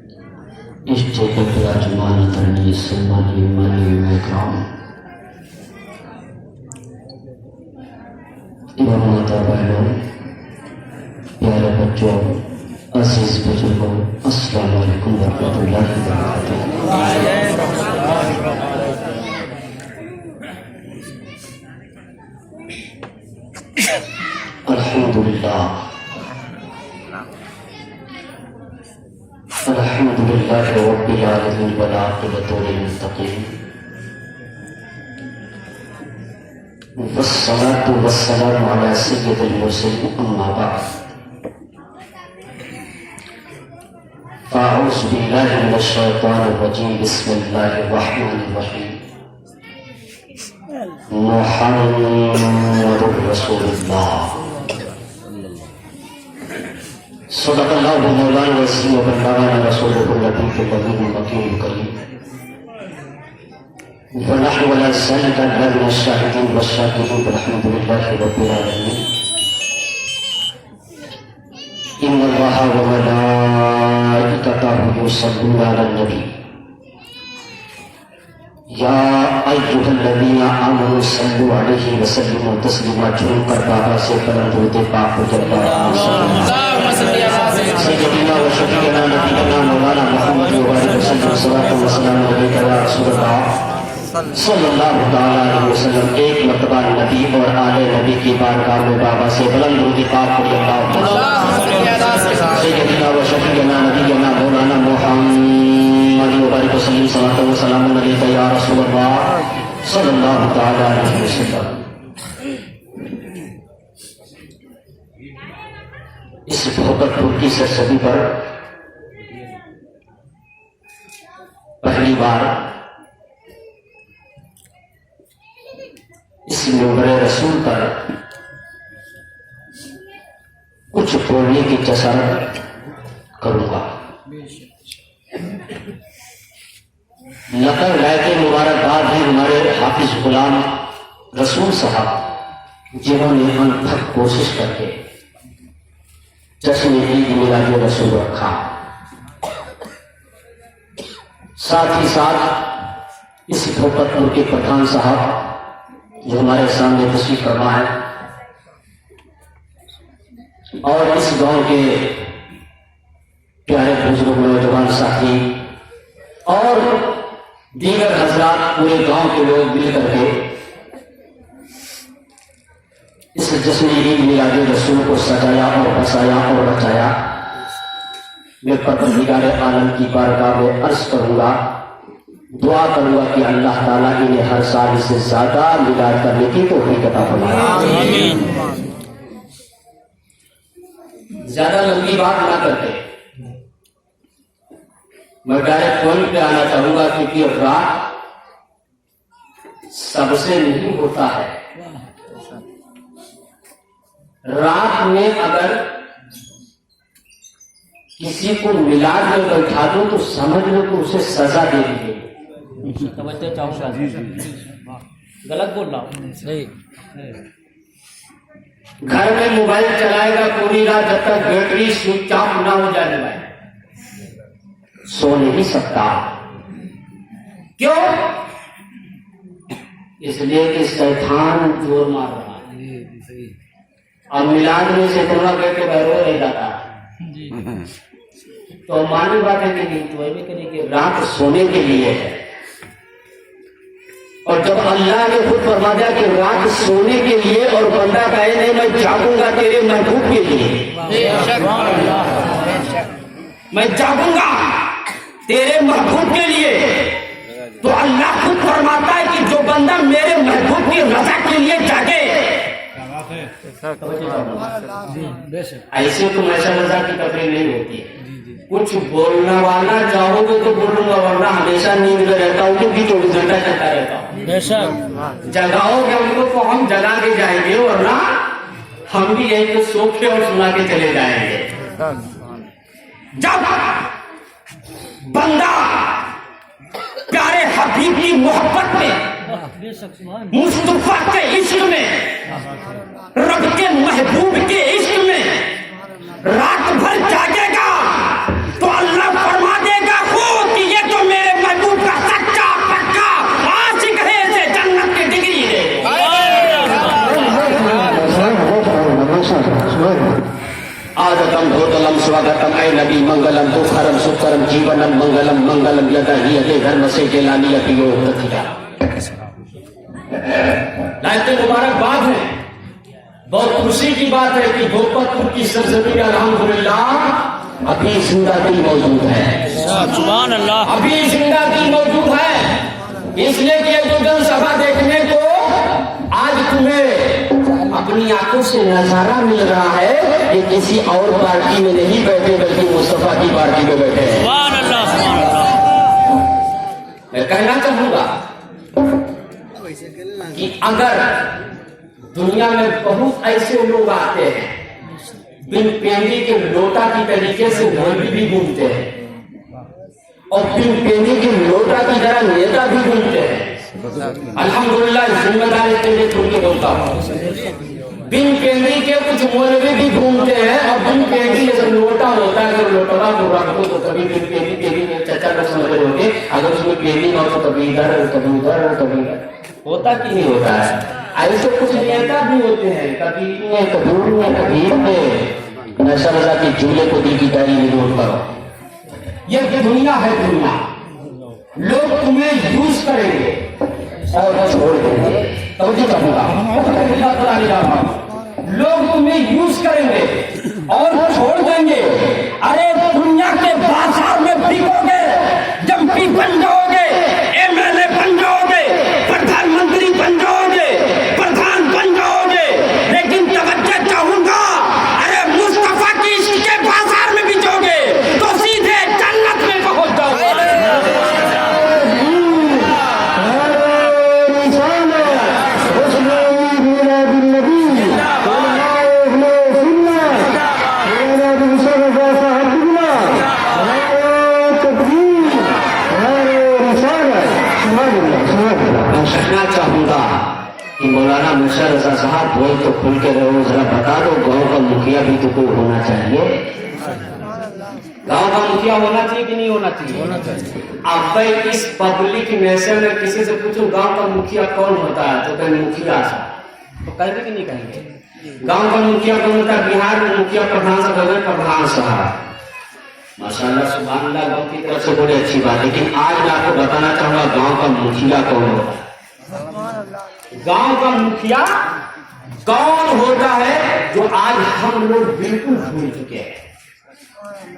Istiqlal Birajuman Terni Semani Mani Mekram Imam Mata Bhainon Pyare Bachcho Aziz Bujurgo Assalamu alaikum warahmatullahi wabarakatuh. Alhamdulillah Alhamdulillah Rabbil alamin wal aqibatu lil muttaqin wassalatu wassalamu ala sayyidil mursalin amma ba'd a'udzu billahi minasy syaithanir rajim bismillahir rahmanir rahim Muhammadur Rasulullah Sadaqallahu maulana wa ballagana rasuluhu nabiyul karim makiyul karim wa nahnu ala zalika min ash-shahidin wash-shakirin walhamdulillahi rabbil alamin. Inna Allaha wa malaikatahu yusalluna 'alan nabi ya ayyuhalladzina amanu sallu 'alaihi wa sallimu taslima. Jhum kar baba se kalam durud paak ko jabbar Sayyidina wa Shafi'ina Nabiyina Maulana Muhammad wa alihi wasallam salatu wassalamu alayka ya Rasulullah sallallahu ta'ala alaihi wasallam. ایک مرتبہ نبی اور آل نبی کی بارگاہ میں بابا سے بلند درود پاک پڑھی سیدنا و شفیعنا نبینا مولانا محمد و alihi wasallam salatu wassalamu alayka ya Rasulullah sallallahu ta'ala alaihi wasallam. اس محبت پور کی سرسبی پر پہلی بار اس منبر رسول پر کچھ بولنے کی جسارت کروں گا. نقل رائے کے مبارکباد ہیں ہمارے حافظ غلام رسول صاحب جنہوں نے انتھک کوشش کر کے جشن عید میلاد رسول رکھا. ساتھ ہی ساتھ اس بھوپت پور کے پٹھان صاحب جو ہمارے سامنے تشریف فرما ہے اور اس گاؤں کے پیارے بزرگ نوجوان ساتھی اور دیگر حضرات پورے گاؤں کے لوگ مل کر کے اس جشن عید میلاد رسول کو سجایا اور بسایا اور بچایا. میں پروردگار عالم کی بارگاہ میں عرض کروں گا، دعا کروں گا کہ اللہ تعالیٰ انہیں ہر سال سے زیادہ میلاد کرنے کی توفیق عطا فرمائے. زیادہ لمبی بات نہ کرتے میں ڈائریکٹ پوائنٹ پہ آنا چاہوں گا، کیونکہ رات سب سے نہیں ہوتا ہے. رات میں اگر کسی کو میلاد میں بیٹھا دو تو سمجھ لو کہ اسے سزا دے دی گئی. غلط بول رہا ہوں. گھر میں موبائل چلائے گا پوری رات جب تک بیٹری سوئچ آف نہ ہو جانے لائے سو نہیں سکتا. کیوں؟ اس لیے کہ شیطان زور مار رہا ہے. اور میلاد میں سے تھوڑا بیٹے بہرو رہ جاتا ہے تو مانی بات ہے کہ نہیں تو یہ کرے کہ رات سونے کے لیے ہے. اور جب اللہ نے خود فرما دیا کہ رات سونے کے لیے اور بندہ کہے نہیں میں جاگوں گا تیرے محبوب کے لیے، میں جاگوں گا تیرے محبوب کے لیے، تو اللہ خود فرماتا ہے کہ جو بندہ میرے محبوب کی رضا کے لیے جاگے. ایسے تو ایسا رضا کی تقریر نہیں ہوتی ہے. کچھ بولنا والا چاہو گے تو بولوں گا، ورنہ ہمیشہ نیند میں رہتا ہوں تو بھی 24 گھنٹہ چلتا رہتا ہوں. جگاؤ گے ان کو تو ہم جگا کے جائیں گے، ورنہ ہم بھی یہیں تو سو کے اور سنا کے چلے جائیں گے. جب بندہ پیارے حبیب کی محبت میں، مصطفیٰ کے عشق میں، رب کے محبوب کے عشق میں رات بھر جاگے گا تو اللہ فرما دے گا सुसलम स्वागतम ऐ नबी मंगलम दुखरम सुखरम जीवनम मंगलम मंगलम यदा ही यदे धर्म से जलानी अतियो तथिया। लाइते मुबारकबाद है, बहुत खुशी की बात है कि भोपतपुर की सरजमीन अल्हम्दुलिल्लाह अभी जिंदा दिल मौजूद है। सुभान अल्लाह। अभी जिंदा दिल मौजूद है, इसलिए कि जो जनसभा देखने को आज तुम्हें अपनी आंखों से नजारा मिल रहा है, ये किसी और पार्टी में नहीं बैठे बल्कि मुस्तफा की पार्टी में बैठे हैं। सुभान अल्लाह, सुभान अल्लाह। मैं कहना चाहूंगा कि अगर दुनिया में बहुत ऐसे लोग आते हैं बिन पेंदी के लोटा की तरीके से मौलवी भी घूमते हैं और बिन पेंदी के लोटा की तरह नेता भी घूमते हैं। अल्हम्दुलिल्लाह जिम्मेदारी के लिए छोड़ के बोलता हूँ, बिन पेंदी के कुछ मौलवी भी घूमते हैं और बिन पेंदी जैसे लोटा होता है, अगर लोटवा को रखो तो कभी बिन पेंदी पेंदी में चचा का समझ रहे होंगे, अगर उसमें पेंदी ना हो तो कभी इधर कभी उधर कभी इधर होता कि नहीं होता है। ऐसे कुछ नेता भी होते हैं, कभी में कभी में कभी में नशा नशा की झूले को दिल की डायरी में जोड़ करो। ये दुनिया है, दुनिया लोग तुम्हें यूज करेंगे और छोड़ देंगे। तो कहूंगा लोग तुम्हें यूज करेंगे और छोड़ देंगे। अरे दुनिया के बाजार में बिकोगे, जंपी बन जाओगे, एमएलए बन जाओगे, प्रधानमंत्री बन जाओगे, प्रधान बन जाओगे, लेकिन तवज्जो चाहूंगा, अरे मुस्तफा की इश्क के बाजार में बिकोगे तो सीधे जन्नत में पहुंच जाओगे। कहना चाहूंगा कि मौलाना मुशर्रफ रजा साहब बोल तो खुल के रहो, जरा बता दो गांव का मुखिया भी तो कोई होना चाहिए। गांव का मुखिया होना चाहिए कि नहीं होना चाहिए? होना चाहिए। अब भाई इस पब्लिक नेशन में किसी से पूछो गांव का मुखिया कौन होता है तो कहीं मुखिया साहब, तो कहेंगे कि नहीं कहेंगे? गांव का मुखिया कौन होता है? बिहार में मुखिया प्रधान साहब, प्रधान साहब माशाल्लाह सुभान अल्लाह, गांव की तरफ से बड़ी अच्छी बात। लेकिन आज मैं आपको बताना चाहूंगा गांव का मुखिया कौन होता है। गांव का मुखिया कौन होता है जो आज हम लोग बिल्कुल भूल चुके हैं।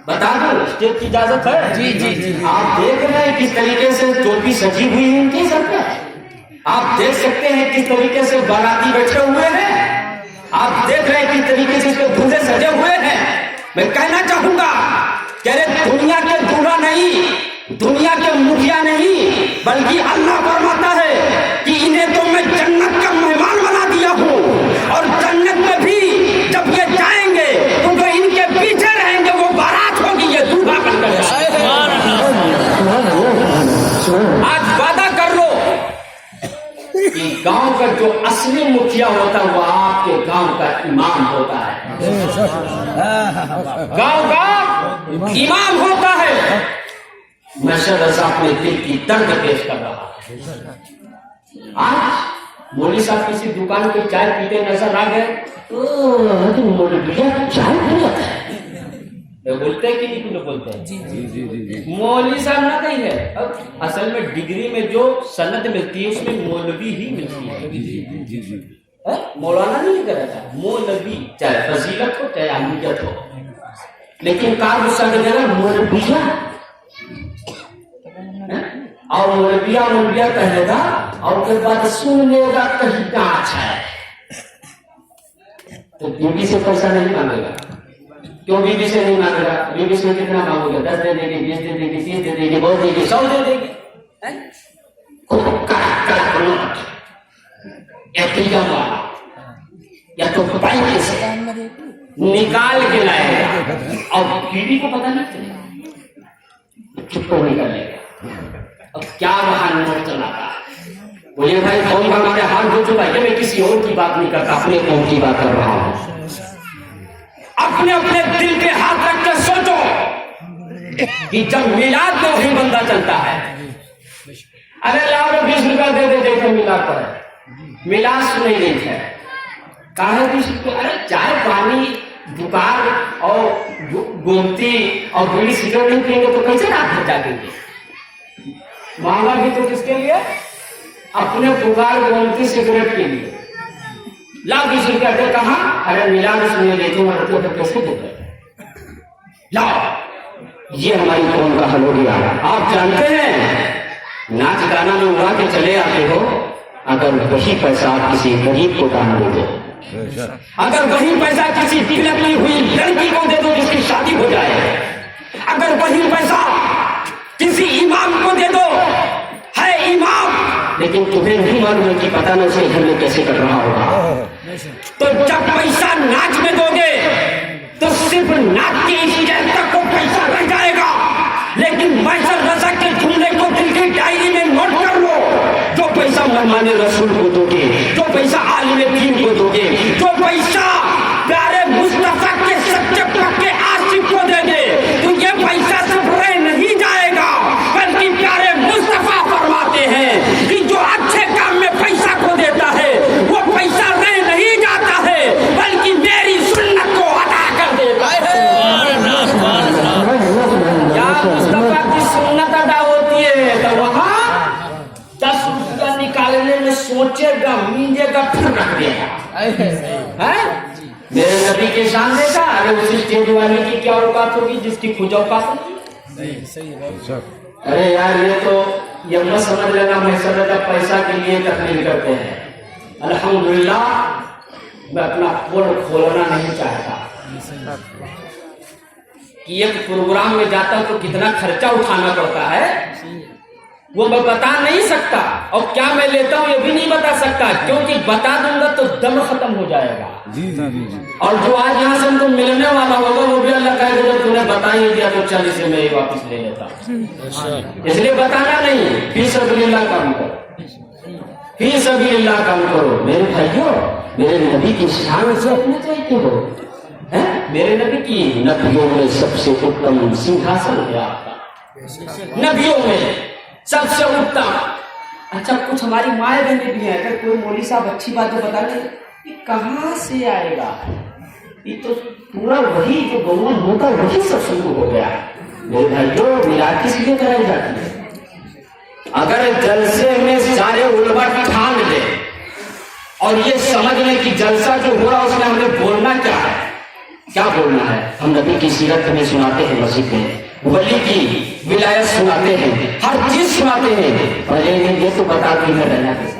बता दो, स्टेट की इजाजत है? जी जी जी। आप देख रहे हैं किस तरीके से टोपी सजी हुई है इनके सर पे, आप देख सकते हैं किस तरीके से बाराती बैठे हुए हैं, आप देख रहे हैं किस तरीके से इसके दूल्हे सजे हुए हैं। मैं कहना चाहूंगा कि अरे दुनिया के दूल्हा नहीं, दुनिया के मुखिया नहीं, बल्कि अल्लाह फरमाता है कि इन्हें तो मैं जन्नत का मेहमान बना दिया हूँ और जन्नत में भी जब ये जाएंगे तो जो इनके पीछे रहेंगे वो बारात होगी, ये दूल्हा बनकर जाएगा। आज वादा कर लो कि गांव का जो असली मुखिया होता है वो आपके गांव का इमाम होता है, गांव का इमाम होता है। मुशर्रफ अपने दिल की दर्द पेश कर रहा है। आज मौलवी साहब किसी दुकान पे चाय पीते नजर आ गए तो मौलवी चाय पी जाता है, बोलते हैं कि नहीं? तुम लोग बोलते हैं जी जी जी जी। मौलवी साहब ना कहीं है, अब असल में डिग्री में जो सनद मिलती है उसमें मौलवी ही मिलती है। जी जी जी जी। मौलाना नहीं लिखा रहता, मौलवी, चाहे फजीलत हो चाहे अहमियत हो, लेकिन कार गुस्सा के जगह मौलविया और मौलविया कहेगा और उसके बाद सुन लेगा कहीं का अच्छा है तो बीबी से पैसा नहीं मांगेगा। क्यों बीबी से नहीं मांगेगा? बीबी से कितना मांगोगे? 10 दे देगी, 20 दे देगी, 30 दे देगी, बहुत देगी, 100 दे देगी। या तो बैंक से निकाल के लाएगा और बीबी को पता नहीं चलेगा, चुप को निकाल लेगा। अब क्या वहां नोट चलाता है? बोलिए भाई कौन का हमारे हाथ हो चुका है? मैं किसी और की बात नहीं करता, अपने कौन की बात कर रहा हूं। अपने अपने दिल पे हाथ रख कर सोचो कि जब मिलाद में वही बंदा चलता है, अरे लाओ 20 रुपया दे दे देखे मिलाद पर, मिलाद नहीं है, कहा 20 रुपया, अरे चाय पानी दुकान और गोमती और बीड़ी सिगरेट नहीं पिएंगे तो कैसे रात भर जागेंगे? मांगा भी तो किसके लिए? अपने दुकान गोमती सिगरेट के लिए। लाओ 20 रुपया दे, कहा? अरे मिला उसमें लेते हो तो कैसे देते? लाओ, ये हमारी कौन का हल हो गया। आप जानते हैं नाच गाना में उड़ा के चले आते हो, अगर वही पैसा आप किसी गरीब को दान दे दो, अगर वही पैसा किसी तिलकी हुई लड़की को दे दो जिसकी शादी हो जाए, अगर वही पैसा किसी इमाम को दे दो, है इमाम लेकिन तुम्हें नहीं मालूम है कि पता नहीं उसे घर में कैसे कर रहा होगा, तो जब पैसा नाच में दोगे तो सिर्फ नाच के स्टेज तक को पैसा रह जाएगा, लेकिन मैसर रज़ा के जुमले को दिल की डायरी में नोट कर लो। जो पैसा मेहमाने रसूल को दोगे, जो पैसा आलिम दीन को दोगे, जो पैसा प्यारे मुस्तफा के सच्चे पक्के आशिक को देंगे, तो ये पैसा सिर्फ रह नहीं जाएगा, बल्कि प्यारे मुस्तफा फरमाते हैं कि जो अच्छे काम में पैसा को देता है वो पैसा रह नहीं जाता है, बल्कि मेरी सुन्नत को अदा कर देता है। क्या मुस्तफा की सुन्नत अदा होती है तो वहाँ 10 रुपया निकालने में सोचेगा, मीजेगा, फिर रख देगा। मेरे नबी के शान देखा? अरे उस स्टेज वाले की क्या औकात होगी जिसकी खुद औकात होगी? अरे यार ये मत समझ लेना महसूस पैसा के लिए तकलीफ करते हैं। अल्हम्दुलिल्लाह मैं अपना पोल खोलना नहीं चाहता कि एक प्रोग्राम में जाता हूं तो कितना खर्चा उठाना पड़ता है वो मैं बता नहीं सकता, और क्या मैं लेता हूं ये भी नहीं बता सकता, क्योंकि बता दूंगा तो दम खत्म हो जाएगा। और जो आज यहाँ से हमको मिलने वाला होगा वो भी अल्लाह कहेगा जब तूने बता ही दिया तो चल इसे मैं वापस ले लेता, इसलिए बताना नहीं। फी सबीलिल्लाह काम करो, फी सबीलिल्लाह काम करो। मेरे भाइयों, मेरे नबी की शान से अपने चाहिए हो, मेरे नबी की नबियों में सबसे उत्तम सिंहासन है आपका, नबियों में सबसे उत्तम। अच्छा कुछ हमारी माए बहने भी हैं, अगर कोई मौलवी साहब अच्छी बात बता दे ये कहाँ से आएगा, ये तो पूरा वही जो भगवान होता वही सब शुरू हो गया। मेरे भाइयों मिलाद किस लिए कराई जाती है? अगर जलसे में सारे उलमा ठान ले और ये समझ लें कि जलसा जो हो रहा उसमें हमें बोलना क्या है, क्या बोलना है। हम नबी की सीरत में सुनाते हैं, मस्जिद में वली की विलायत सुनाते हैं, हर चीज सुनाते हैं। पहले इन्हें ये तो बता दो इन्हें रहना कैसा,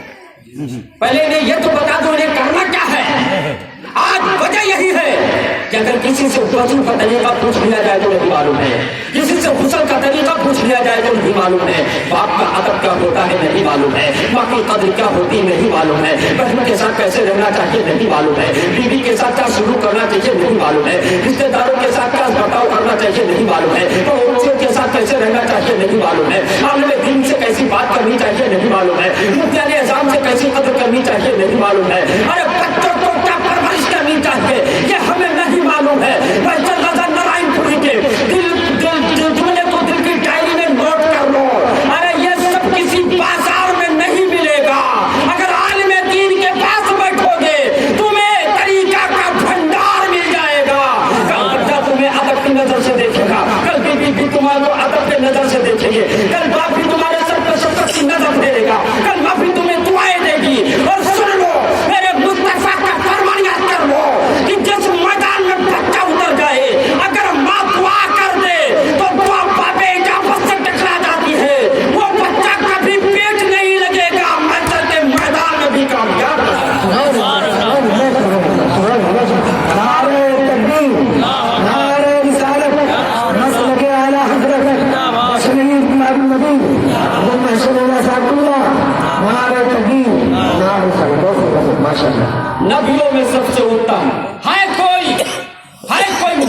पहले इन्हें ये तो बता दो इन्हें करना क्या है। आज वजह यही है कि अगर किसी से वजू का तरीका पूछ लिया जाए तो नहीं मालूम है, किसी से गुस्ल का तरीका पूछ लिया जाए तो नहीं मालूम है, बाप का अदब क्या होता है नहीं मालूम है, माँ की कद्र क्या होती है नहीं मालूम है, बहन के साथ कैसे रहना चाहिए नहीं मालूम है, बीवी के साथ क्या शुरू करना चाहिए नहीं मालूम है, रिश्तेदारों के साथ क्या बर्ताव करना चाहिए नहीं मालूम है, पड़ोसियों के साथ कैसे रहना चाहिए नहीं मालूम है, आलिम दीन से कैसी बात करनी चाहिए नहीं मालूम है, मुफ्तियाने इस्लाम से कैसी कद्र करनी चाहिए नहीं मालूम है। अरे बच्चों को क्या परवरिश करनी चाहिए ये हमें नहीं मालूम है। मैसर रज़ा नारायणपुरी के जुमले को दिल की डायरी में नोट कर लो। अरे ये सब किसी बाजार में नहीं मिलेगा, अगर आलिम दीन के पास बैठोगे तुम्हें तरीका का भंडार मिल जाएगा। कल बच्चा तुम्हें अदब की नजर से देखेगा, कल बीवी तुम्हारे अदब की नजर से देखेंगे, कल बाप भी तुम्हारे सर पर शफकत की नजर फेरेगा, कल माँ भी तुम्हें दुआएं देगी। और सुन लो मेरे मुस्तफा का फरमान याद कर लो कि जिस मैदान में बच्चा उतर जाए अगर माँ दुआ कर दे तो दुआ बाबे इजाफत से टकरा जाती है, वो बच्चा कभी पेट नहीं लगेगा, मैदान के मैदान में भी कामयाब। नबियों में सबसे उत्तम है कोई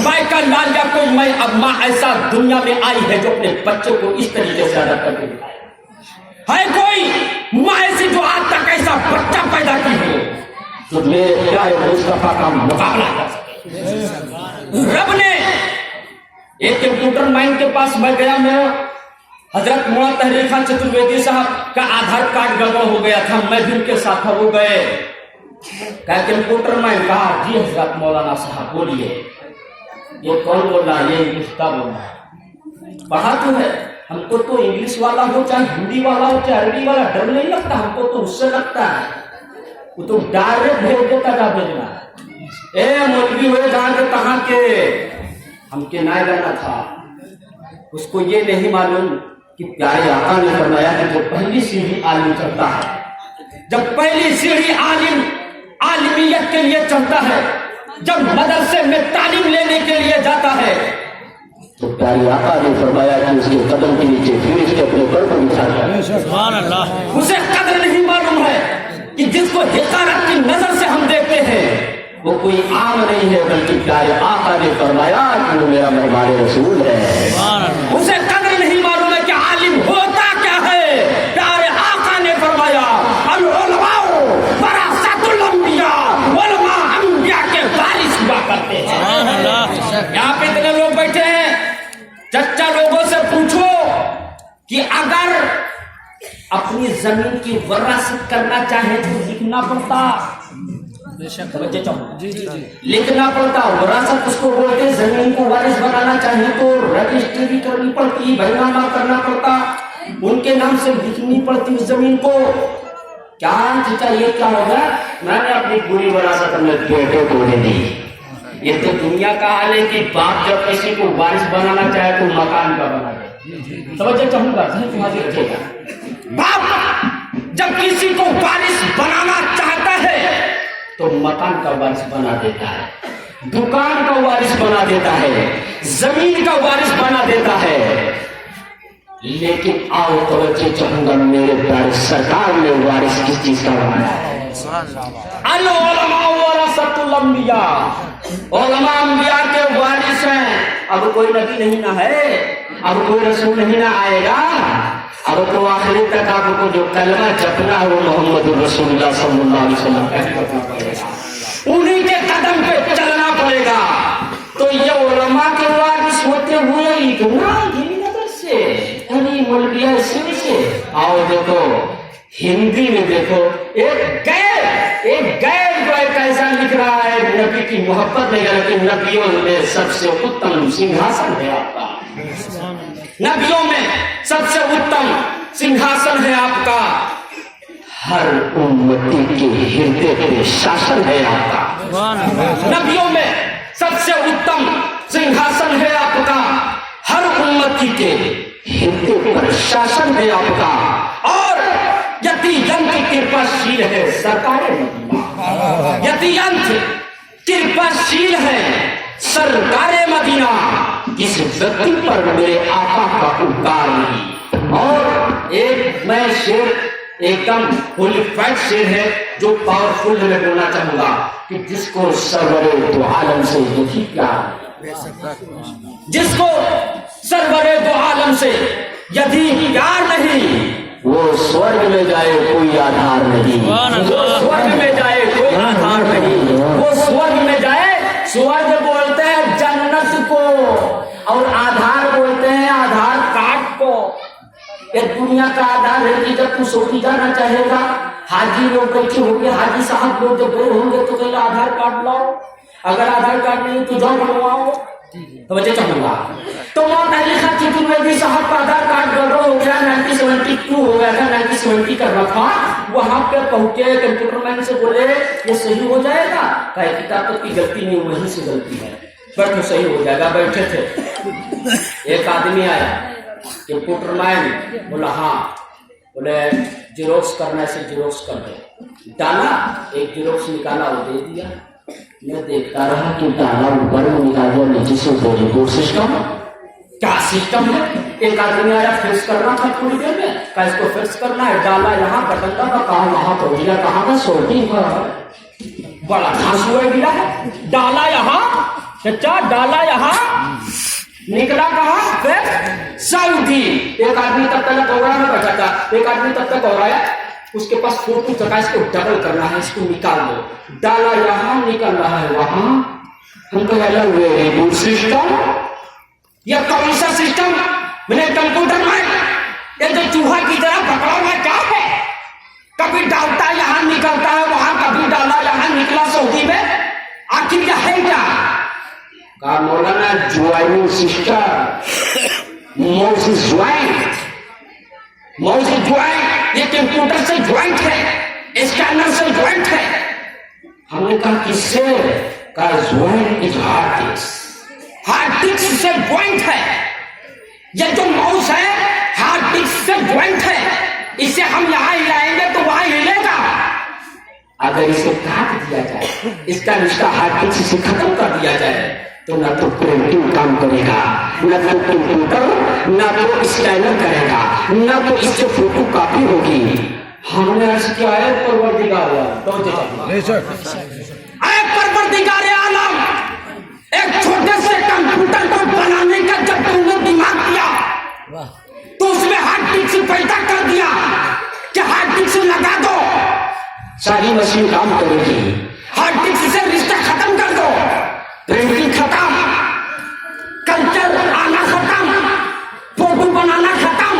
माई का लाल या कोई माई अब माँ ऐसा दुनिया में आई है जो अपने बच्चों को इस तरीके से अदा करके दिखाए। है कोई माँ ऐसी जो आज तक ऐसा बच्चा पैदा की हो जो मेरे प्यारे मुस्तफा का मुकाबला कर सके। रब ने एक कंप्यूटर माइंड के पास मैं गया, मेरा हजरत मौला तहरीर खान चतुर्वेदी साहब का आधार कार्ड गड़बड़ हो गया था, मैं भी उनके साथ वो गए कंप्यूटर में कहा जी हजरत मौलाना साहब बोलिए। ये कौन बोल रहा है? ये इंग्लिश का बोल रहा है। पढ़ा तो है, हमको तो इंग्लिश वाला हो चाहे हिंदी वाला हो चाहे अरबी वाला डर नहीं लगता, हमको तो उससे लगता है। वो तो डायरेक्ट भेज देता था भेजना, ए मौलवी हुए जान के कहाँ के, हमके ना जाना था। उसको ये नहीं मालूम कि प्यारे आका ने फरमाया कि जो पहली सीढ़ी आलिम चढ़ता है, जब पहली सीढ़ी आलिमियत के लिए चढ़ता है, जब मदरसे में तालीम लेने के लिए जाता है, तो प्यारे आका ने फरमाया कि उसके कदम के नीचे फिर इसके अपने पर बिछाता है। सुभान अल्लाह। उसे कदर नहीं मालूम है कि जिसको हिकारत की नजर से हम देखते हैं वो कोई आम नहीं है, बल्कि प्यारे आका ने फरमाया कि वो मेरा मेहमान रसूल है। उसे कदर नहीं मालूम है कि आलिम होता क्या है। प्यारे आका ने फरमाया अल उलमाओ वरासतुल अंबिया, उलमा अंबिया के वारिस हुआ करते हैं। यहाँ पे इतने लोग बैठे हैं, चच्चा लोगों से पूछो कि अगर अपनी जमीन की वरासत करना चाहे तो लिखना पड़ता, लिखना पड़ता। वरासत उसको बोलते, जमीन को वारिस बनाना चाहे तो रजिस्ट्री करनी पड़ती, बैनामा करना पड़ता, उनके नाम से लिखनी पड़ती उस जमीन को। क्या चचा ये क्या होगा? मैंने अपनी पूरी वरासत अपने बेटे को दे दी। ये तो दुनिया का हाल है कि बाप जब किसी को वारिस बनाना चाहे तो मकान का बना दे। समझे चाहूंगा बाप जब किसी को वारिस बनाना चाहता है तो मकान का वारिस बना देता है, दुकान का वारिस बना देता है, जमीन का वारिस बना देता है। लेकिन आओ तवज्जो चाहूंगा, मेरे प्यारे सरकार ने वारिस किस चीज का बनाया है? अल उलमा वरसतुल अंबिया, उलमा अंबिया के वारिस हैं। अब कोई नबी नहीं ना है, अब कोई रसूल नहीं ना आएगा, अब तो आखिरी तक आपको जो कलमा जपना है वो मोहम्मद रसूलुल्लाह सल्लल्लाहु अलैहि वसल्लम का जपना पड़ेगा, उन्हीं के कदम पे चलना पड़ेगा। तो ये उलमा के वारिस होते हुए इतना नजर से, अरे मौलविया से आओ देखो हिंदी में देखो, एक गैर जो है कैसा लिख रहा है, नबी की मोहब्बत नहीं, लेकिन नबियों में सबसे उत्तम सिंहासन है आपका, नबियों में सबसे उत्तम सिंहासन है आपका, हर उम्मती के हृदय पे शासन है आपका। नबियों में सबसे उत्तम सिंहासन है आपका, हर उम्मती के हृदय पर शासन है आपका। और यतियंत कृपाशील है सरकार मदीना, यतियंत कृपाशील है सरकार मदीना। इस व्यक्ति पर मेरे आका का उपकार नहीं। और एक मैं शेर एकदम फुल फैक्ट शेर है जो पावरफुल मैं बोलना चाहूंगा कि जिसको सरवरे दो आलम से यही प्यार, जिसको सरवरे दो आलम से यदि प्यार नहीं, वो स्वर्ग में जाए कोई आधार नहीं, वो स्वर्ग में जाए कोई आधार नहीं, वो स्वर्ग में जाए। स्वर्ग बोलते हैं जन्नत को और आधार बोलते हैं आधार कार्ड को। ये दुनिया का आधार है कि जब तू सऊदी जाना चाहेगा, हाजी लोग बैठे होंगे, हाजी साहब लोग जब गए होंगे तो कहेगा आधार कार्ड लाओ, अगर आधार कार्ड नहीं तो जाओ बनवाओ। तो बच्चे चाहूंगा तो मौत अली खान चतुर्वेदी साहब का आधार कार्ड गड़बड़ हो गया, 1972 हो गया था, 1970 का रखा, वहां पे पहुंचे, कंप्यूटर मैन से बोले ये सही हो जाएगा, कहे किताब की गलती नहीं, वहीं से गलती है, बट तो सही हो जाएगा। बैठे थे, एक आदमी आया, कंप्यूटर मैन बोला हाँ, बोले जीरोक्स करना से जीरोक्स कर दो, डाला, एक जीरोक्स निकाला, वो दे दिया। मैं देखता रहा कि डाला ऊपर में निकाल दिया, नीचे से रिपोर्ट सिस्टम, क्या सिस्टम है। एक आदमी आया फिक्स करना था थोड़ी देर में, क्या इसको फिक्स करना है, डाला यहाँ बटन का कहा वहां तो दिया, कहाँ का सोल्डिंग पर बड़ा घास हुआ गिरा है, डाला यहाँ चचा, डाला यहाँ निकला कहाँ फिर सऊदी। एक आदमी तब तक गौरा में बैठा था, एक आदमी तब तक गौराया, उसके पास फोटो चका, इसको डबल करना है, इसको निकाल दो, डाला यहाँ निकल रहा है वहां। हमको अलग वेरी गुड सिस्टम, यह कौन सा सिस्टम मैंने कंप्यूटर में ये जो चूहा की तरह पकड़ा हुआ क्या है, कभी डालता यहाँ निकलता है वहां, कभी डाला, यहाँ निकला सऊदी में, आखिर क्या है क्या? कहा मौलाना ज्वाइनिंग सिस्टर, मौसी ज्वाइंट, ये कंप्यूटर से ज्वाइंट है, स्कैनर से ज्वाइंट है। हमने कहा किससे? कहा joint is hard disk, hard disk से ज्वाइंट है। ये जो माउस है हार्ड डिस्क से ज्वाइंट है, इसे हम यहाँ हिलाएंगे तो वहां हिलेगा। अगर इसे काट दिया जाए, इसका रिश्ता हार्ड डिस्क से खत्म कर दिया जाए, तो न तो प्रिंटिंग काम करेगा, न तो कंप्यूटर, न तो स्कैनर करेगा, न तो इससे फोटो कॉपी होगी। हमने अर्ज किया है परवरदिगार आलम, एक छोटे से कंप्यूटर को बनाने का जब तुमने दिमाग किया तो उसमें हार्ड डिस्क पैदा कर दिया कि हार्ड डिस्क लगा दो, सारी मशीन काम करेगी। हार्ड डिस्क से रिश्ता खत्म कर दो, प्रिंटिंग खत्म, कल्चर आना खत्म, फोटो बनाना खत्म।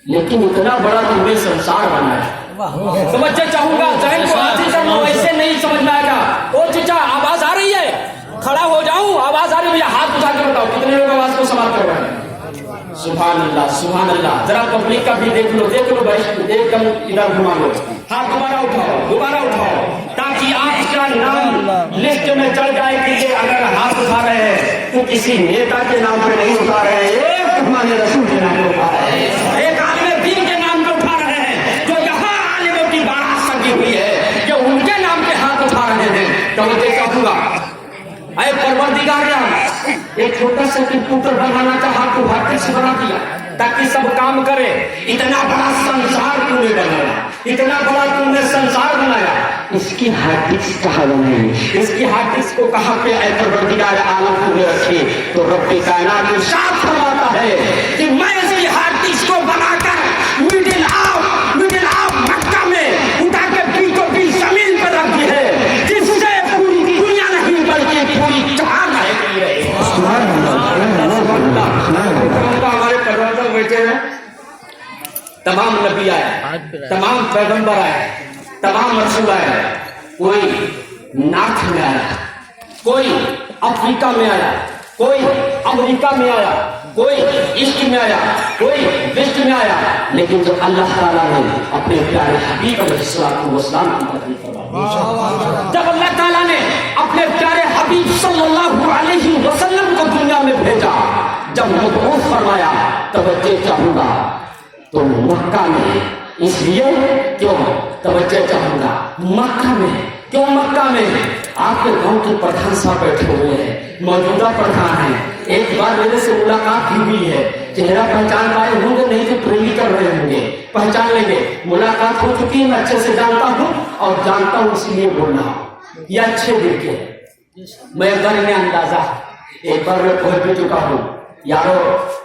लेकिन इतना बड़ा तुमने संसार बनाया। समझना चाहूंगा, जहन को हासिल करना, ऐसे नहीं समझ में आएगा। ओ चचा आवाज आ रही है, खड़ा हो जाऊं, आवाज आ रही है भैया, हाथ उठा के बताओ कितने लोग आवाज को समाप्त कर रहे हैं। सुभान अल्लाह, सुभान अल्लाह। जरा पब्लिक का भी देख लो भाई, एकदम इधर घुमा लो, हाथ दोबारा उठाओ, ताकि आपका नाम लिस्ट में चढ़ जाए कि ये अगर हाथ उठा रहे हैं तो किसी नेता के नाम पे नहीं उठा रहे हैं, एक हमारे रसूल के नाम पे उठा रहे हैं, एक आलिम दीन के नाम पे उठा रहे हैं। जो यहाँ आलिमों की बारात सजी हुई है, जो उनके नाम पे हाथ उठा रहे हैं, तो मैं कहूँगा अरे परवरदिगार एक छोटा सा कंप्यूटर बनाना चाहा तो हार्ड डिस्क बना दिया ताकि सब काम करे। इतना बड़ा संसार तूने बनाया, इतना बड़ा तूने संसार बनाया, इसकी हार्ड डिस्क कहाँ बनाई? इसकी हार्ड डिस्क को कहाँ पे परवरदिगार आलम तूने रखे? तो रब्बे कायनात इरशाद फरमाता है कि मैं इसकी हार्ड डिस्क को बनाकर मिडिल ऑफ मक्का में उठा के बीचों बीच जमीन पर रख दी है, जिससे पूरी दुनिया नहीं बल्कि पूरी जहान है। हमारे परवरदिगार बैठे हैं, तमाम नबी आए, तमाम पैगंबर आए, तमाम रसूल आए, कोई नॉर्थ में आया, कोई अफ्रीका में आया, कोई अमेरिका में आया, कोई ईस्ट में आया, कोई वेस्ट में आया, लेकिन जो अल्लाह ताला ने अपने प्यारे हबीब अलैहिस्सलाम की तकलीफ फरमाई, जब अल्लाह ताला ने अपने प्यारे हबीब सल्लल्लाहु अलैहि वसल्लम को दुनिया में भेजा, जब मबऊस फरमाया, तवज्जो चाहूंगा तो मक्का में, इसलिए क्यों तवज्जो चाहूंगा मक्का में, क्यों मक्का में? आपके गांव के प्रधान साहब बैठे हुए हैं, मौजूदा प्रधान है, एक बार मेरे से मुलाकात भी हुई है, चेहरा पहचान पाए होंगे, नहीं तो प्रेमी कर रहे होंगे, पहचान लेंगे। मुलाकात हो चुकी है, मैं अच्छे से जानता हूँ और जानता हूँ इसलिए बोल रहा हूँ, ये अच्छे दिल के हैं, मैं घर में अंदाजा एक बार मैं पहुंच भी चुका हूँ। यारो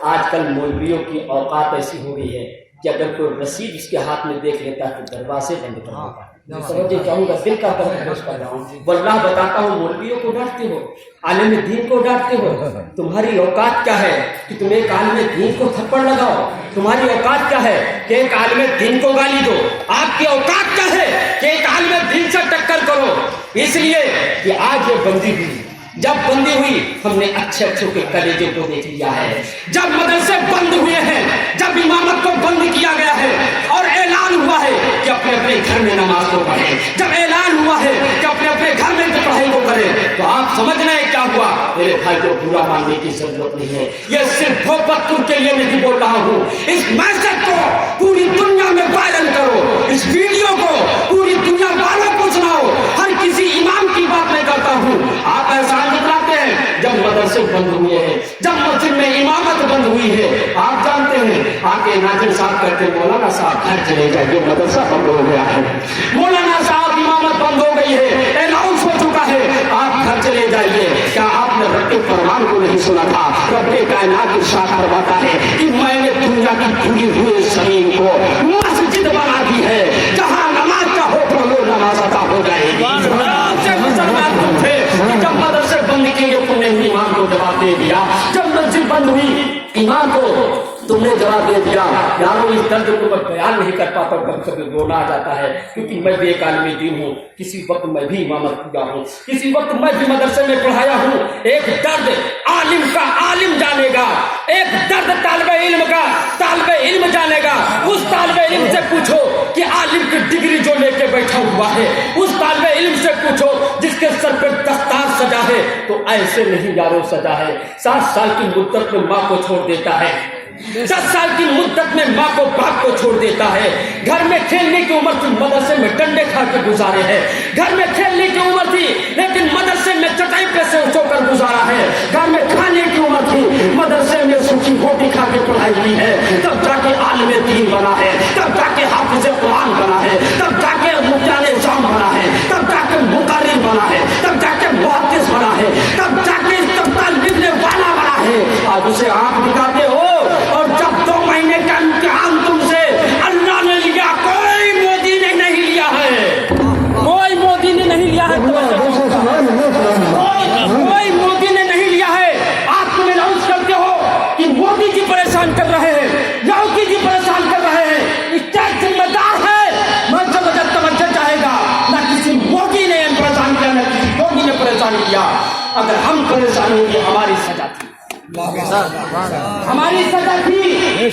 आजकल मौलवियों की औकात ऐसी हो गई है कि अगर कोई रसीद इसके हाथ में देख लेता है तो दरवाजे बंद कर देता है। समझे चाहूंगा, दिल का पेश कर रहा हूँ, वल्लाह बताता हूँ, मौलवियों को डांटते हो, आलिम दीन को डांटते हो, तुम्हारी औकात क्या है कि तुम एक आलिम दीन को थप्पड़ लगाओ? तुम्हारी औकात क्या है कि एक आलिम दीन को गाली दो? आपकी औकात क्या है कि एक आलिम दीन से टक्कर करो? इसलिए कि आज ये बंदी हुई, जब बंदी हुई हमने अच्छे के कलेजे को देख लिया है, जब मदरसे बंद हुए हैं, जब इमामत को बंद किया गया है और ऐलान हुआ है कि अपने अपने घर में नमाज को पढ़े, जब ऐलान हुआ है कि अपने अपने घर में पढ़ाई को करें, तो आप समझ रहे हैं क्या हुआ? मेरे भाई को बुरा मानने की जरूरत नहीं है, ये सिर्फ भोपतपुर के लिए नहीं बोल रहा हूँ, इस मैसेज को पूरी दुनिया में वायरल करो, इस वीडियो को पूरी दुनिया वालों को सुनाओ। हर किसी इमाम की बात नहीं करता हूँ, आप एहसान दिखलाते हैं जब मदरसे बंद हुए हैं, जब मस्जिद में इमामत बंद हुई है, आप जानते हैं आके नाजिर साहब कहते हैं मौलाना साहब घर चले जाइए, मदरसा बंद हो गया है, मौलाना साहब इमामत बंद हो गई है, अनाउंस हो चुका है, आप घर चले जाइए। क्या आपने रब्बे फरमान को नहीं सुना था? रब्बे कायनात इरशाद फरमाता है कि मैंने दुनिया की पूरी हुई जमीन को मस्जिद बना दी है, जहाँ नमाज का हो तो लोग नमाज अता हो जाएगी। जब मदरसे बंद किए तुमने इमाम को जवाब दे दिया, जब मस्जिद बंद हुई इमाम को تم نے جواب دے دیا یارو اس درد کو میں بیان نہیں کر پاتا ہوں، کبھی کبھی رونا آ جاتا ہے، کیونکہ میں بھی ایک عالم دین ہوں، کسی وقت میں بھی امامت کیا ہوں، کسی وقت میں بھی مدرسے میں پڑھایا ہوں۔ ایک درد عالم کا عالم جانے گا، ایک درد طالب علم کا طالب علم جانے گا۔ اس طالب علم سے پوچھو کہ عالم کی ڈگری جو لے کے بیٹھا ہوا ہے، اس طالب علم سے پوچھو جس کے سر پہ دستار سجا ہے، تو ایسے نہیں یارو سجا ہے۔ 7 سال کی مدت میں ماں کو چھوڑ دیتا ہے، 10 سال کی مدت میں ماں کو باپ کو چھوڑ دیتا ہے۔ گھر میں کھیلنے کی عمر تھی، مدرسے میں ڈنڈے کھا کے گزارے ہیں۔ گھر میں کھیلنے کی عمر تھی لیکن مدرسے میں چٹائی پہ سے سو کر گزارا ہے۔ گھر میں کھانے کی عمر تھی، مدرسے میں سوکھی روٹی کھا کے پڑھائی ہوئی ہے، تب جا کے عالم دین بنا ہے، تب جا کے حافظ قرآن بنا ہے، تب جا کے مفتیان اعظام بنا ہے، تب جا کے مقرر بنا ہے، تب جا کے محدث بنا ہے، تب جا کے استقبال لکھنے والا بنا ہے۔ آج اسے آنکھ دکھاتے ہو، اور جب 2 مہینے کا امتحان تم سے اللہ نے لیا، کوئی مودی نے نہیں لیا ہے، کوئی مودی نے نہیں لیا ہے، کوئی مودی نے نہیں لیا ہے۔ آپ تم اناؤنس کرتے ہو کہ مودی جی پریشان کر رہے ہیں، یوگی جی پریشان کر رہے ہیں، اسٹیٹ ذمہ دار ہے۔ میں جب توجہ چاہے گا، نہ کسی مودی نے پریشان کیا، نہ کسی یوگی نے پریشان کیا۔ اگر ہم پریشان ہوں گے ہماری سزا تھی، ہماری سزا تھی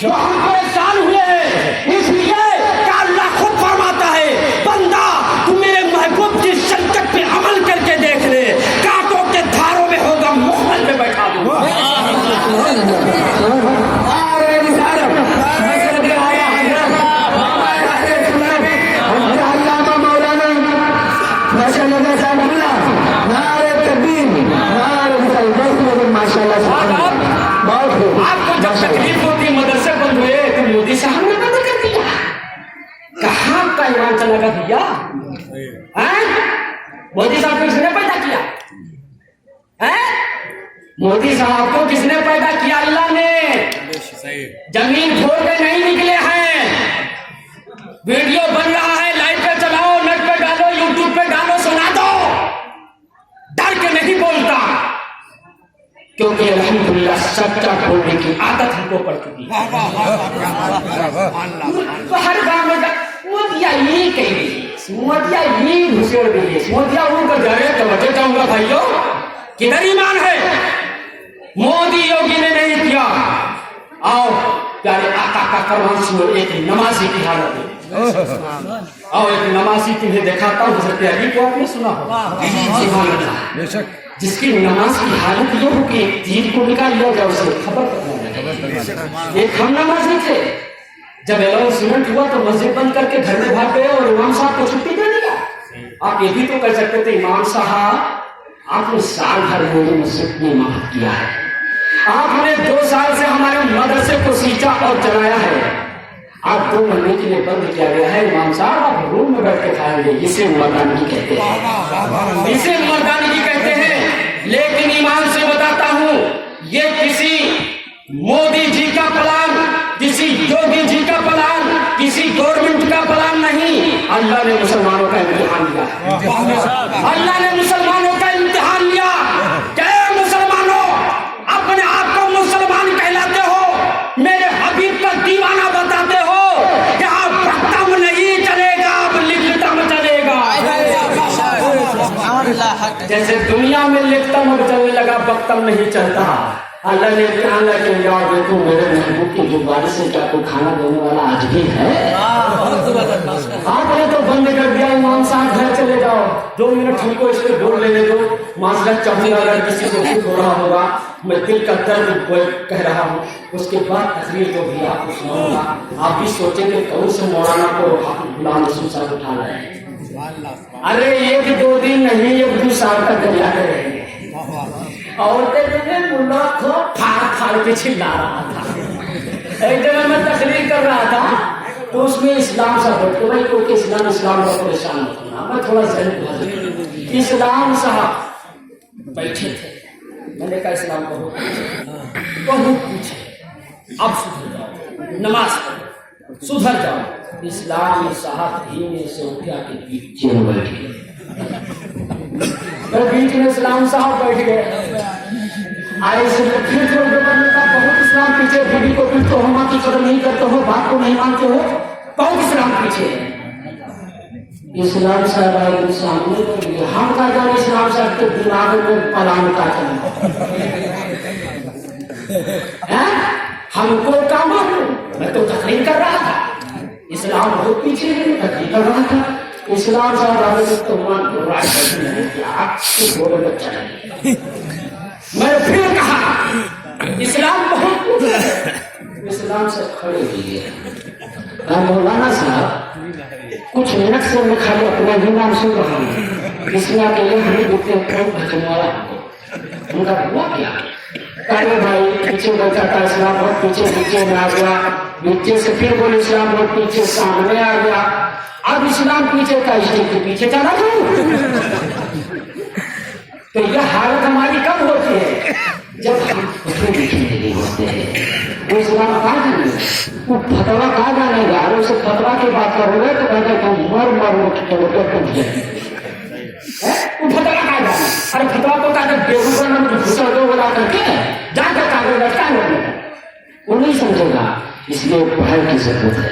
تو ہم پریشان ہوئے ہیں۔ اس لیے کہ اللہ خود فرماتا ہے بندہ تو میرے محبوب کی شریعت پہ عمل کر کے دیکھ لے، کانٹوں کے دھاروں میں ہوگا محمل میں بیٹھا دوں گا۔ آپ کو جب تکلیف ہوتی مدرسے بند ہوئے تو مودی صاحب نے بند کر دیا، کہاں کا ایمان چلا گا بھیا؟ مودی صاحب کو کس نے پیدا کیا؟ مودی صاحب کو کس نے پیدا کیا؟ اللہ نے۔ زمین کھول کے نہیں نکلے ہیں، ویڈیو بن رہا ہے، لائٹ پہ چلاؤ، نیٹ پہ ڈالو، یوٹیوب پہ ڈالو، سنا دو، ڈر کے نہیں بولتا، کیونکہ الحمدللہ سچا بولنے کی عادت ہم کو پڑ چکی ہے۔ ہر گاؤں میں مودیا یہ کہہ رہی ہے، مودیا یہ گھسیڑ رہی ہے، مودیا ان کو جا رہے توجہ چاہوں گا بھائیو، کدھر ایمان ہے؟ مودی یوگی نے نہیں کیا۔ آؤ پیارے آقا کا فرمان سنو، ایک نمازی کی حالت ہے۔ آؤ ایک نمازی تمہیں دکھاتا ہوں، حضرت علی کو آپ نے سنا ہوگا، سبحان اللہ، جس کی نماز کی حالت یہ ہو کہ تیر کو نکال لیا جائے، اسے خبر کرنا ہے۔ ایک ہم نمازی تھے، جب اناؤنسمنٹ ہوا تو مسجد بند کر کے گھر میں بھاگ گئے اور امام صاحب کو چھٹی دے دیا۔ آپ یہ بھی تو کہہ سکتے تھے امام صاحب آپ نے سال بھر میری مسجد میں امامت کیا ہے، آپ نے 2 سال سے ہمارے مدرسے کو سینچا اور چلایا ہے، آپ 2 مہینے کے لیے بند کیا گیا ہے، امام صاحب آپ روم میں بیٹھ کے کھائیں گے، اسے مردانگی کہتے ہیں، اسے مردانگی کہتے ہیں۔ لیکن ایمان سے بتاتا ہوں یہ کسی مودی جی کا پلان، کسی یوگی جی کا پلان، کسی گورنمنٹ کا پلان نہیں، اللہ نے مسلمانوں کا امتحان لیا، اللہ نے مسلمانوں کا امتحان لیا۔ کہ مسلمانوں اپنے آپ کو مسلمان کہلاتے ہو، میرے حبیب کا دیوانہ بتاتے ہو، یہاں بختم نہیں چلے گا، اب لکھتم چلے گا۔ جیسے دنیا میں لکھتم اب چلنے لگا، بختم نہیں چلتا۔ اللہ نے امتحان لیا کہ یار دیکھو میرے محبوب کی گردواری سے کیا کوئی کھانا دینے والا آج بھی ہے؟ آپ نے تو بند کر دیا، امام صاحب گھر چلے جاؤ، 2 منٹ ہم کو اس پہ بول لینے دو، معذرت چاہوں گا اگر کسی کو دکھ ہو رہا ہوگا، میں دل کا درد کہہ رہا ہوں، اس کے بعد تقریر جو بھی آپ کو سناؤں گا، آپ بھی سوچیں کہ کون سے مولانا کو غلام رسول صاحب اٹھا رہے ہیں۔ ارے یہ بھی 2 دن نہیں، 1-2 سال تک دریا رہیں گے۔ عورتیں جو ہے ملا کو پھاڑ پھاڑ کے چلا رہا تھا۔ ایک جگہ میں تقریر کر رہا تھا تو اس میں اسلام صاحب کہ بھائی کوئی اسلام کا پریشان ہونا، میں تھوڑا ذہن اسلام صاحب بیٹھے تھے، میں نے کہا اسلام کو بہت پوچھے، اب سدھر جاؤ، نماز پڑھو، سدھر جاؤ۔ اسلام صاحب دھیمے سے اٹھا کے بیچ میں بیٹھ گئے، بیچ میں اسلام صاحب بیٹھ گئے، آئے سے پھر بہت اسلام پیچھے، بیوی کو پھر تو ہما कदर नहीं करते हो, बात को नहीं मानते हो, बहुत इस्लाम पीछे है। इस्लाम साहब आए सामने तो हम का जान इस्लाम साहब के दिमाग में पलाम का चलना है। हमको काम मैं तो तकलीफ कर रहा था, इस्लाम बहुत पीछे है, तकलीफ कर रहा था। इस्लाम साहब आगे तो मान को राज बोले बच्चा मैं फिर कहा इस्लाम बहुत इस्लाम से खड़े हुए। मौलाना साहब कुछ मिनट से मैं खाली अपना ही नाम सुन रहा हूँ, इसमें अकेले हमें देखते कौन भजन वाला उनका हुआ क्या। अरे भाई पीछे बैठा था, इस्लाम बहुत पीछे पीछे में आ गया, नीचे से फिर बोले इस्लाम बहुत पीछे सामने आ गया, अब इस्लाम पीछे का स्टेज के पीछे चला जाऊं। तो यह हालत हमारी कब होती है जब हम उसमें दिखने होते हैं। वो इस्लाम कहा जाने, वो फतवा कहा जानेगा, और उसे फतवा की बात करोगे तो कहते तुम मर उठ वो फतवा कहा जाने। अरे फतवा तो कहते बेगूसराय में घुसल दो बोला करके जाकर कागज लटका लोगे, वो नहीं समझेगा। इसलिए पढ़ाई की जरूरत है।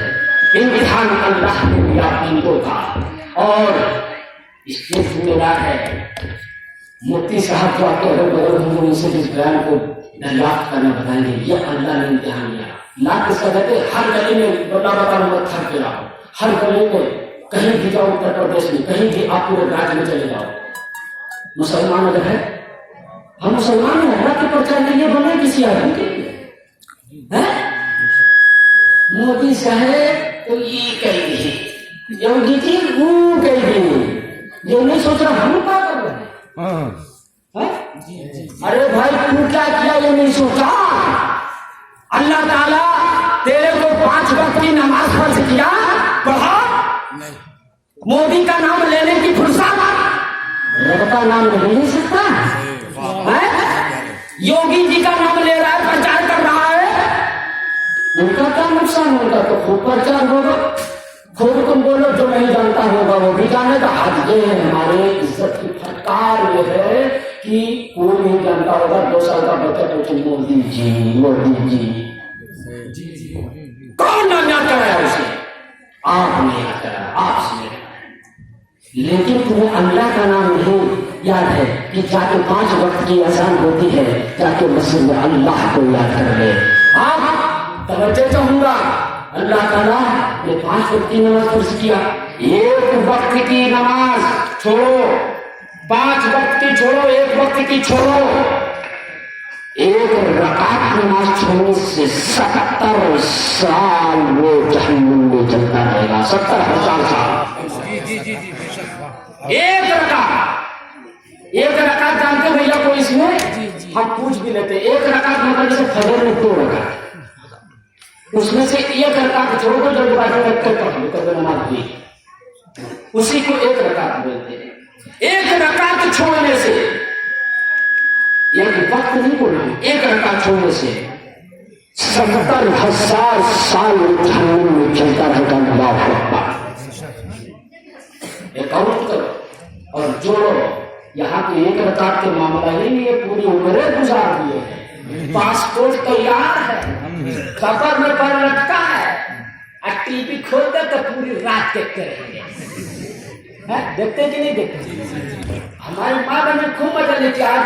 इम्तिहान अल्लाह ने दिया बंदों का, और इसके जिम्मेदार है मुफ्ती साहब जो आके अगर बगल होंगे उनसे इस बयान को दरियाफ्त करना बताएंगे। ये अल्लाह ने इम्तिहान दिया। लाख इसका कहते हर गली में बता मत थक के आओ, हर गली में कहीं भी जाओ, उत्तर प्रदेश में कहीं भी आप पूरे राज्य में चले जाओ, मुसलमान अगर है, हम मुसलमान हैं, अल्लाह के प्रचार के लिए बने किसी आदमी के लिए है। मोदी साहेब तो ये कही योगी जी वो कही, ये नहीं सोच रहा हम क्या कर रहे हैं। अरे भाई तू क्या किया ये नहीं सोचा। अल्लाह ताला तेरे को 5 वक्त की नमाज फर्ज किया, पढ़ा। मोदी का नाम लेने की फुर्सत रब का नाम नहीं सकता है। योगी जी का नाम ले रहा है, प्रचार कर रहा है, उनका क्या नुकसान होगा। तो खूब प्रचार होगा, खूब तुम बोलो, जो नहीं जानता होगा वो भी जाने। तो आज ये हमारे इज्जत की फटकार ये है कि कोई नहीं जानता होगा, 2 साल का बच्चा पूछे मोदी जी कौन नाम याद कराया उसे, आपने याद कराया, आपसे। लेकिन तुम्हें अल्लाह का नाम नहीं याद है कि जाके 5 वक्त की अजान होती है, जाके मस्जिद में अल्लाह को याद कर ले। आप तवज्जो चाहूंगा, अल्लाह ताला ने 5 वक्त की नमाज फर्ज किया। 1 वक्त की नमाज छोड़ो, 5 वक्त की छोड़ो, 1 वक्त की छोड़ो, 1 रकात नमाज छोड़ने से 70 साल वो जहन्नम में चलता रहेगा। 70,000 साल। 1 रकात जानते भैया को, इसमें हम पूछ भी लेते। 1 रकात मतलब जैसे फजर में 2 रकात, उसमें से 1 रकात छोड़ो, जल्दबाजी में कर नमाज दी, उसी को 1 रकात बोलते हैं। 1 रकात छोड़ने से, 1 वक्त नहीं बोलना, 1 रकात छोड़ने से 70,000 साल जहन्नम में चलता रहेगा। अल्लाह अकबर। एक और करो और जोड़ो, यहाँ पे 1 रकात के मामला ही नहीं है, पूरी उम्रें गुजार दिए हैं। पासपोर्ट तैयार है, कबर में पर लटका है, और टीवी खोलते तो पूरी रात देखते रहेंगे। देखते कि नहीं देखते। हमारी माँ बहन खूब मजा लेती आज